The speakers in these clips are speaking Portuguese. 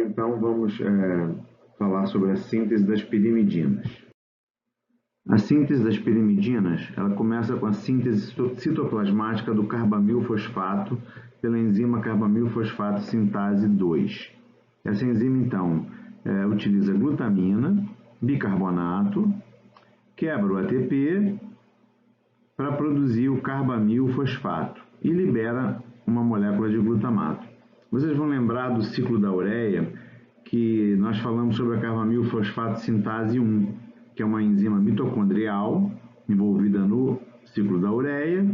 Agora, então, vamos falar sobre a síntese das pirimidinas. A síntese das pirimidinas, ela começa com a síntese citoplasmática do carbamilfosfato pela enzima carbamilfosfato sintase 2. Essa enzima, então, utiliza glutamina, bicarbonato, quebra o ATP para produzir o carbamilfosfato e libera uma molécula de glutamato. Vocês vão lembrar do ciclo da ureia, que nós falamos sobre a carbamilfosfato sintase 1, que é uma enzima mitocondrial envolvida no ciclo da ureia.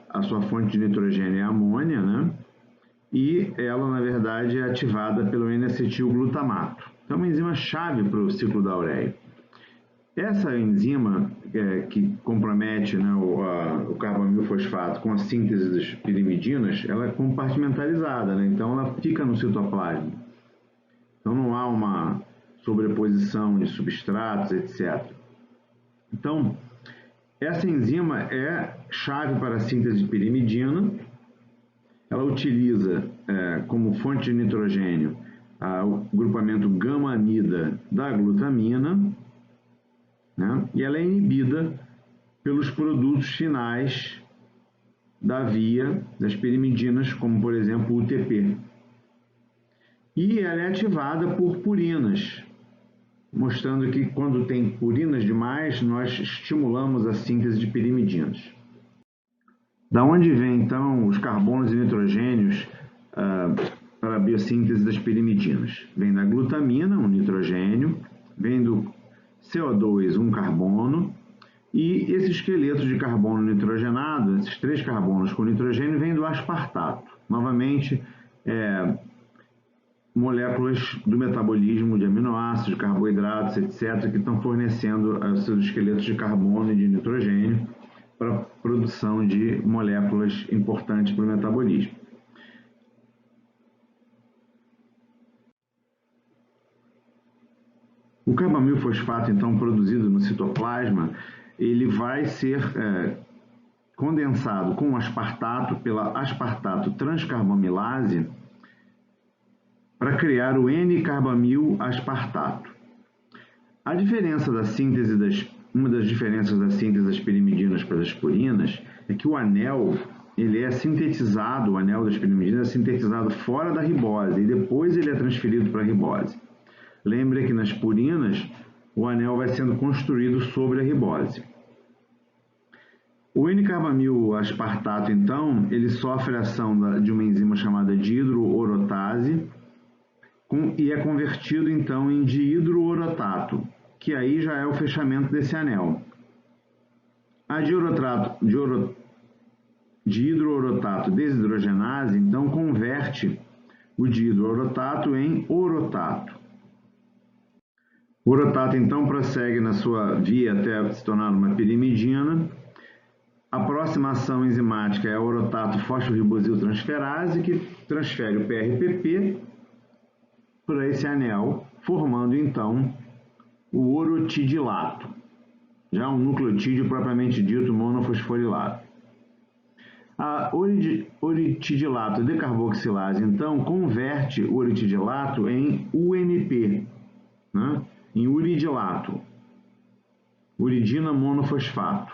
A sua fonte de nitrogênio é a amônia, né? E ela, na verdade, é ativada pelo N-acetilglutamato. Então, é uma enzima chave para o ciclo da ureia. Essa enzima que compromete, né, o carbamilfosfato com a síntese das pirimidinas, ela é compartimentalizada, né? Então ela fica no citoplasma. Então não há uma sobreposição de substratos, etc. Então, essa enzima é chave para a síntese de pirimidina. Ela utiliza como fonte de nitrogênio o grupamento gama-amida da glutamina, né? E ela é inibida pelos produtos finais da via das pirimidinas, como por exemplo o UTP. E ela é ativada por purinas, mostrando que quando tem purinas demais, nós estimulamos a síntese de pirimidinas. Da onde vem então os carbonos e nitrogênios para a biossíntese das pirimidinas? Vem da glutamina, um nitrogênio, vem do CO2, um carbono, e esse esqueleto de carbono nitrogenado, esses 3 carbonos com nitrogênio, vem do aspartato. Novamente, moléculas do metabolismo de aminoácidos, de carboidratos, etc., que estão fornecendo seus esqueletos de carbono e de nitrogênio para a produção de moléculas importantes para o metabolismo. O carbamilfosfato, então, produzido no citoplasma, ele vai ser condensado com aspartato pela aspartato transcarbamilase para criar o N-carbamil-aspartato. A diferença da síntese uma das diferenças da síntese das pirimidinas para as purinas é que o anel, ele é sintetizado, o anel das pirimidinas é sintetizado fora da ribose e depois ele é transferido para a ribose. Lembre que nas purinas, o anel vai sendo construído sobre a ribose. O N-carbamil-aspartato, então, ele sofre a ação de uma enzima chamada dihidroorotase e é convertido, então, em dihidroorotato, que aí já é o fechamento desse anel. A dihidroorotato desidrogenase, então, converte o dihidroorotato em orotato. O orotato, então, prossegue na sua via até se tornar uma pirimidina. A próxima ação enzimática é a orotato fosforibosiltransferase, que transfere o PRPP para esse anel, formando, então, o orotidilato, já um nucleotídeo propriamente dito monofosforilato. A oritidilato decarboxilase, então, converte o oritidilato em UMP, né? Em uridilato, uridina monofosfato.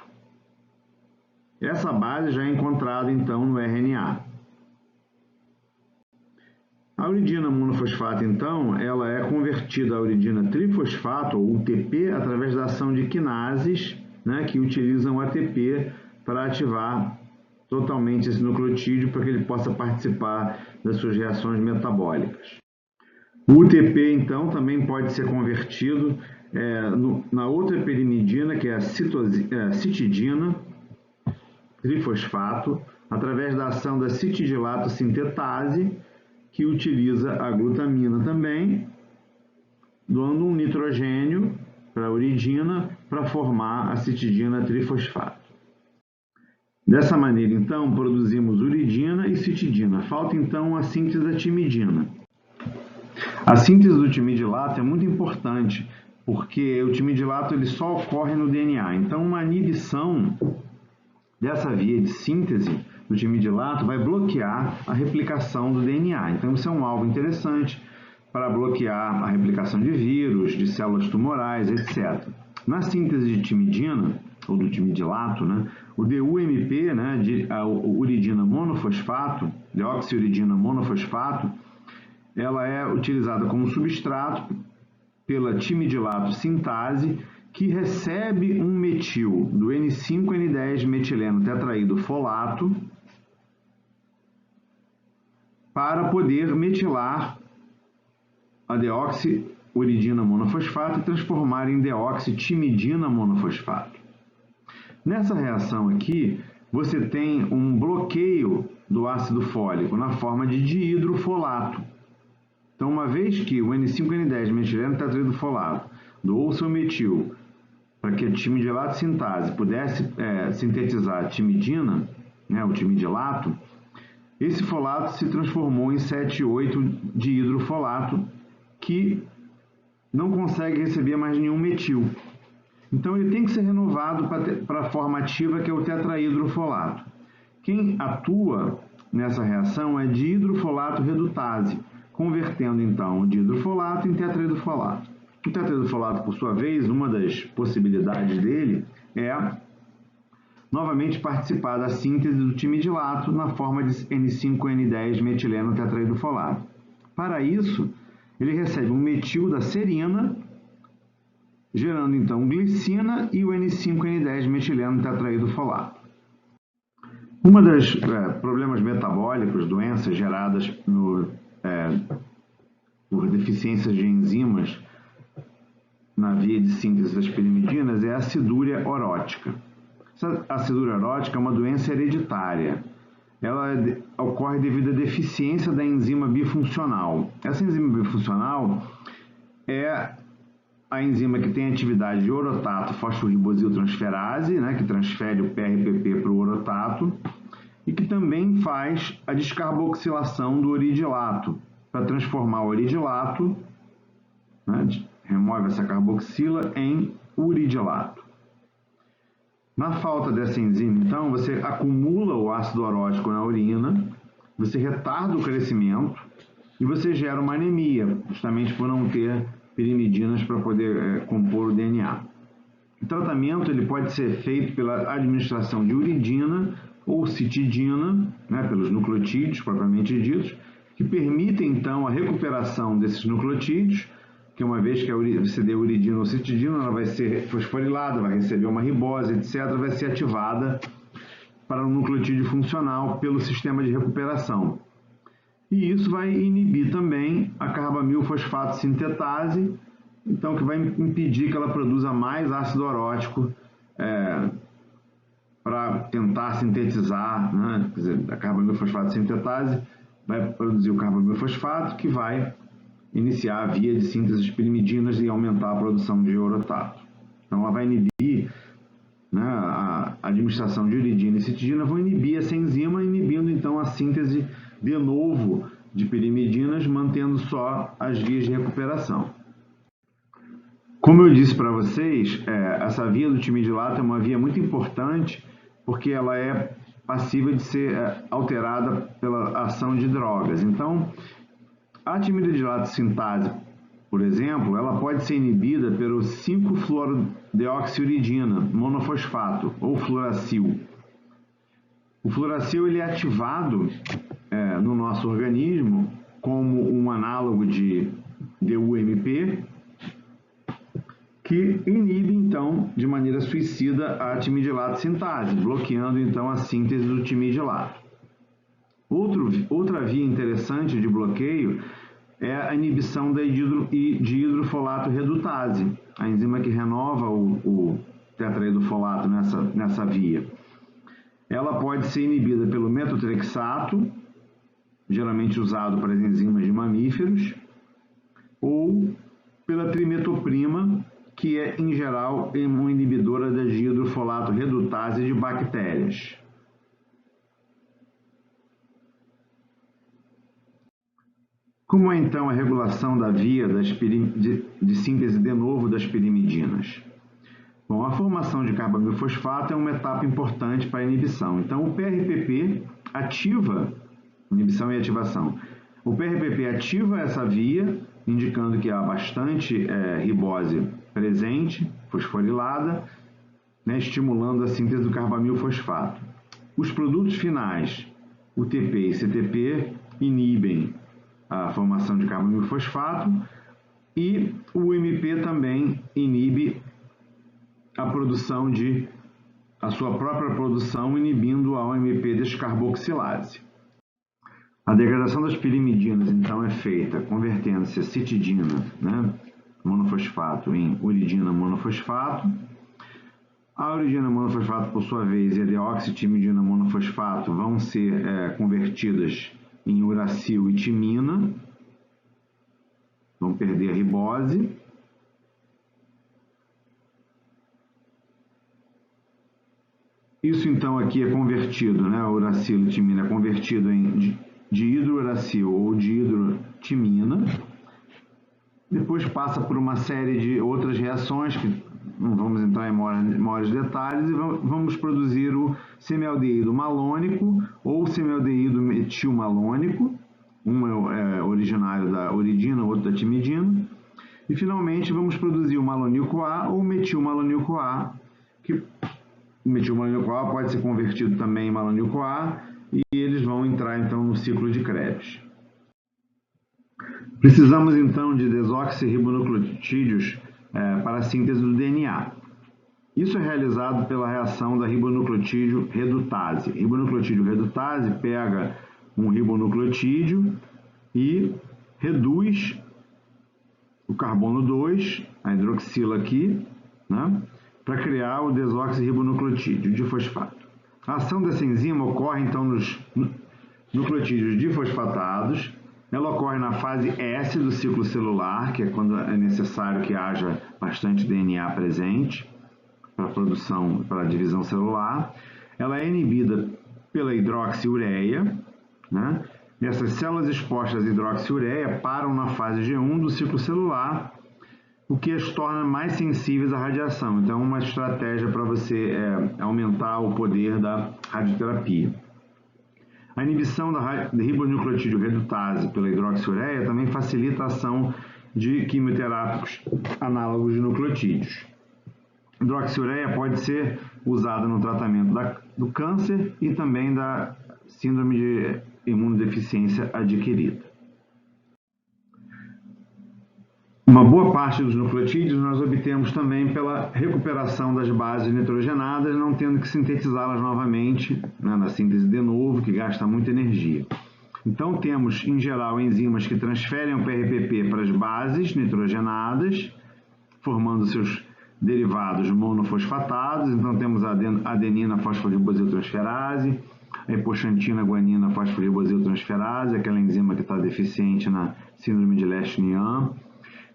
Essa base já é encontrada, então, no RNA. A uridina monofosfato, então, ela é convertida a uridina trifosfato, ou UTP, através da ação de quinases, né, que utilizam o ATP para ativar totalmente esse nucleotídeo para que ele possa participar das suas reações metabólicas. O UTP, então, também pode ser convertido na outra pirimidina, que é a citidina trifosfato, através da ação da citidilato sintetase, que utiliza a glutamina também, dando um nitrogênio para a uridina para formar a citidina trifosfato. Dessa maneira, então, produzimos uridina e citidina. Falta, então, a síntese da timidina. A síntese do timidilato é muito importante, porque o timidilato ele só ocorre no DNA. Então, uma inibição dessa via de síntese do timidilato vai bloquear a replicação do DNA. Então, isso é um alvo interessante para bloquear a replicação de vírus, de células tumorais, etc. Na síntese de timidina, ou do timidilato, né, o DUMP, a uridina monofosfato, deoxiuridina monofosfato, ela é utilizada como substrato pela timidilato sintase, que recebe um metil do N5N10 metileno tetraído folato para poder metilar a deoxiuridina monofosfato e transformar em deoxitimidina monofosfato. Nessa reação aqui, você tem um bloqueio do ácido fólico na forma de dihidrofolato. Então, uma vez que o N5N10 metileno tetraído folato doou seu metil para que a timidilato sintase pudesse sintetizar a timidina, o timidilato, esse folato se transformou em 7,8-dihidrofolato, que não consegue receber mais nenhum metil. Então, ele tem que ser renovado para a forma ativa, que é o tetrahidrofolato. Quem atua nessa reação é dihidrofolato redutase, convertendo, então, o dihidrofolato em tetrahidrofolato. O tetrahidrofolato, por sua vez, uma das possibilidades dele é novamente participar da síntese do timidilato na forma de N5N10 metileno tetrahidrofolato. Para isso, ele recebe um metil da serina, gerando então glicina e o N5N10 metileno tetrahidrofolato. Uma das problemas metabólicos, doenças geradas por deficiências de enzimas na via de síntese das pirimidinas, é a acidúria orótica. Essa acidúria orótica é uma doença hereditária. Ela ocorre devido à deficiência da enzima bifuncional. Essa enzima bifuncional é a enzima que tem atividade de orotato fosforibosiltransferase, que transfere o PRPP para o orotato, e que também faz a descarboxilação do oridilato, para transformar o oridilato, remove essa carboxila em uridilato. Na falta dessa enzima, então, você acumula o ácido orótico na urina, você retarda o crescimento e você gera uma anemia, justamente por não ter pirimidinas para poder compor o DNA. O tratamento ele pode ser feito pela administração de uridina ou citidina, pelos nucleotídeos propriamente ditos, que permitem, então, a recuperação desses nucleotídeos, que uma vez que você dê uridina ou citidina, ela vai ser fosforilada, vai receber uma ribose, etc., vai ser ativada para o nucleotídeo funcional pelo sistema de recuperação. E isso vai inibir também a carbamilfosfato sintetase, então que vai impedir que ela produza mais ácido orótico para tentar sintetizar, quer dizer, a carbamilfosfato sintetase vai produzir o carbamilfosfato, que vai iniciar a via de síntese de pirimidinas e aumentar a produção de orotato. Então, ela vai inibir, a administração de uridina e citidina vão inibir essa enzima, inibindo então a síntese de novo de pirimidinas, mantendo só as vias de recuperação. Como eu disse para vocês, essa via do timidilato é uma via muito importante, porque ela é passível de ser alterada pela ação de drogas. Então, a timidilato sintase, por exemplo, ela pode ser inibida pelo 5-fluorodeoxiuridina monofosfato, ou fluoracil. O fluoracil ele é ativado no nosso organismo como um análogo de DUMP, que inibe, então, de maneira suicida a timidilato sintase, bloqueando, então, a síntese do timidilato. Outra via interessante de bloqueio é a inibição da dihidrofolato redutase, a enzima que renova o tetrahidrofolato nessa via. Ela pode ser inibida pelo metotrexato, geralmente usado para as enzimas de mamíferos, ou pela trimetoprima, que é, em geral, uma inibidora da dihidrofolato redutase de bactérias. Como é, então, a regulação da via de síntese de novo das pirimidinas? Bom, a formação de carbamilfosfato é uma etapa importante para a inibição. Então, o PRPP ativa, inibição e ativação. O PRPP ativa essa via, indicando que há bastante ribose presente, fosforilada, né, estimulando a síntese do carbamilfosfato. Os produtos finais, o TP e CTP, inibem a formação de carbamilfosfato e o MP também inibe a sua própria produção, inibindo a OMP descarboxilase. A degradação das pirimidinas, então, é feita convertendo-se a citidina, né, monofosfato, em uridina monofosfato. A uridina monofosfato, por sua vez, e a deoxitimidina monofosfato vão ser convertidas em uracil e timina, vão perder a ribose. Isso, então, aqui é convertido, né, a uracilo e timina é convertido em dihidrouracil ou dihidrotimina. Depois passa por uma série de outras reações, que não vamos entrar em maiores detalhes, e vamos produzir o semialdeído malônico ou semialdeído metilmalônico. Um é originário da uridina, outro da timidina. E, finalmente, vamos produzir o malonilco A ou metilmalonilco A, que o metilmalonilco A pode ser convertido também em malonilco A, e eles vão entrar, então, no ciclo de Krebs. Precisamos, então, de desoxirribonucleotídeos para a síntese do DNA. Isso é realizado pela reação da ribonucleotídeo redutase. Ribonucleotídeo redutase pega um ribonucleotídeo e reduz o carbono 2, a hidroxila aqui, né, para criar o desoxirribonucleotídeo difosfato. A ação dessa enzima ocorre, então, nos nucleotídeos difosfatados. Ela ocorre na fase S do ciclo celular, que é quando é necessário que haja bastante DNA presente para a produção, para a divisão celular. Ela é inibida pela hidroxiureia, né? Essas células expostas à hidroxiureia param na fase G1 do ciclo celular, o que as torna mais sensíveis à radiação. Então, uma estratégia para você aumentar o poder da radioterapia. A inibição da ribonucleotídeo redutase pela hidroxiureia também facilita a ação de quimioterápicos análogos de nucleotídeos. A hidroxiureia pode ser usada no tratamento do câncer e também da síndrome de imunodeficiência adquirida. Uma boa parte dos nucleotídeos nós obtemos também pela recuperação das bases nitrogenadas, não tendo que sintetizá-las novamente, né, na síntese de novo, que gasta muita energia. Então temos, em geral, enzimas que transferem o PRPP para as bases nitrogenadas, formando seus derivados monofosfatados. Então temos a adenina fosforibosiltransferase, a hipoxantina guanina fosforibosiltransferase, aquela enzima que está deficiente na síndrome de Lesch-Nyhan.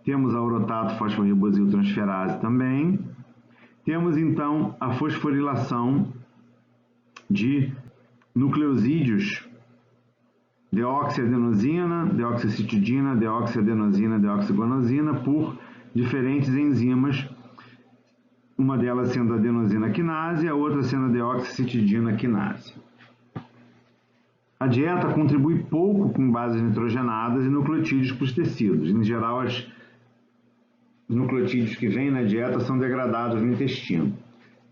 Temos a orotato fosforibosiltransferase também. Temos, então, a fosforilação de nucleosídeos deoxiadenosina, deoxicitidina, deoxiadenosina, deoxiguanosina por diferentes enzimas, uma delas sendo a adenosina quinase, a outra sendo a deoxicitidina quinase. A dieta contribui pouco com bases nitrogenadas e nucleotídeos para os tecidos. Em geral, os nucleotídeos que vêm na dieta são degradados no intestino.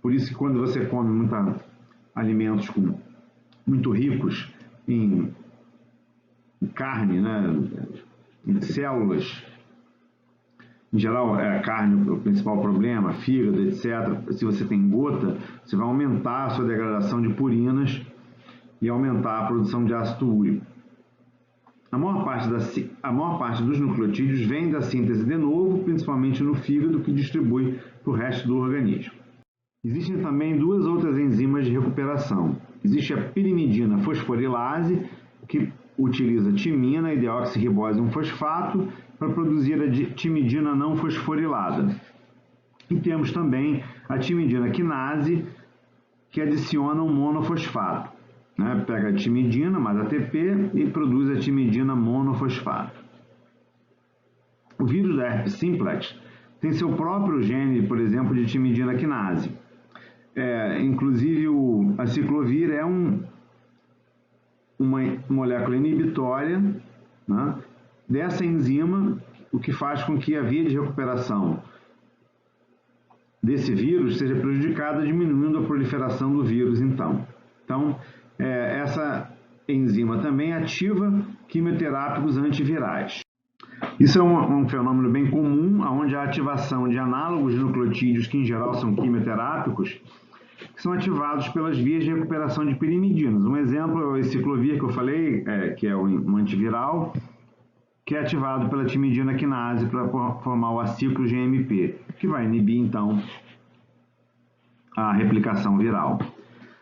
Por isso que quando você come alimentos muito ricos em carne, né, em células, em geral a carne é o principal problema, fígado, etc. Se você tem gota, você vai aumentar a sua degradação de purinas e aumentar a produção de ácido úrico. A maior parte dos nucleotídeos vem da síntese de novo, principalmente no fígado, que distribui para o resto do organismo. Existem também duas outras enzimas de recuperação. Existe a pirimidina fosforilase, que utiliza timina e deoxirribose 1-fosfato para produzir a timidina não fosforilada. E temos também a timidina quinase, que adiciona um monofosfato. Pega a timidina mais ATP e produz a timidina monofosfato. O vírus da herpes simplex tem seu próprio gene, por exemplo, de timidina quinase. Inclusive, a ciclovir é um uma molécula inibitória, né, dessa enzima, o que faz com que a via de recuperação desse vírus seja prejudicada, diminuindo a proliferação do vírus, então. Então, essa enzima também ativa quimioterápicos antivirais. Isso é um fenômeno bem comum, onde a ativação de análogos de nucleotídeos, que em geral são quimioterápicos, que são ativados pelas vias de recuperação de pirimidinas. Um exemplo é o ciclovir que eu falei, que é um antiviral, que é ativado pela timidina quinase para formar o aciclo GMP, que vai inibir, então, a replicação viral.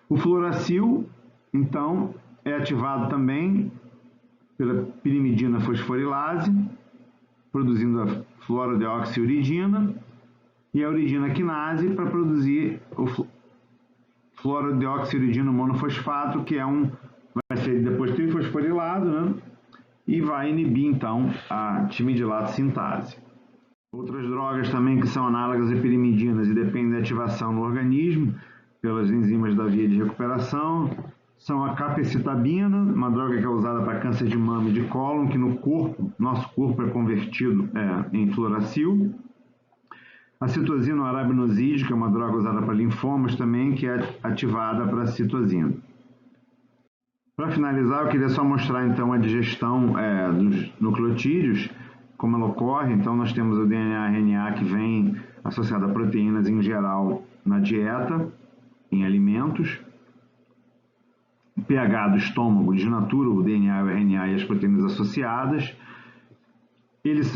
O fluoracil, então, é ativado também pela pirimidina fosforilase, produzindo a fluorodeoxiuridina, e a uridina quinase para produzir o fluorodeoxiuridino monofosfato, que vai ser depois trifosforilado, né? E vai inibir, então, a timidilato sintase. Outras drogas também que são análogas a pirimidinas e dependem da ativação no organismo pelas enzimas da via de recuperação são a capecitabina, uma droga que é usada para câncer de mama e de cólon, que nosso corpo é convertido em fluoracil. A citosina arabinoside, que é uma droga usada para linfomas também, que é ativada para citosina. Para finalizar, eu queria só mostrar então a digestão dos nucleotídeos, como ela ocorre. Então nós temos o DNA-RNA que vem associado a proteínas em geral na dieta, em alimentos. O pH do estômago desnatura o DNA, o RNA e as proteínas associadas. Eles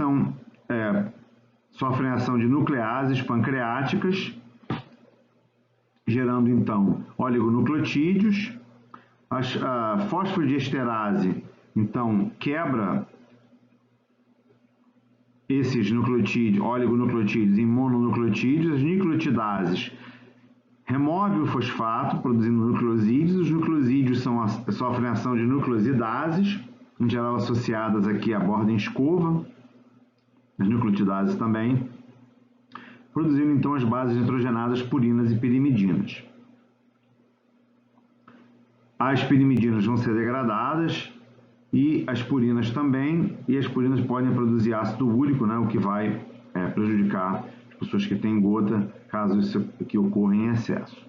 sofrem ação de nucleases pancreáticas, gerando então oligonucleotídeos. A fosfodiesterase, então, quebra esses oligonucleotídeos em mononucleotídeos. As nucleotidases remove o fosfato, produzindo nucleosídeos. Os nucleosídeos sofrem ação de nucleosidases, em geral associadas aqui à borda em escova, as nucleotidases também, produzindo então as bases nitrogenadas purinas e pirimidinas. As pirimidinas vão ser degradadas e as purinas também, e as purinas podem produzir ácido úrico, né, o que vai prejudicar as pessoas que têm gota, caso isso aqui ocorra em excesso.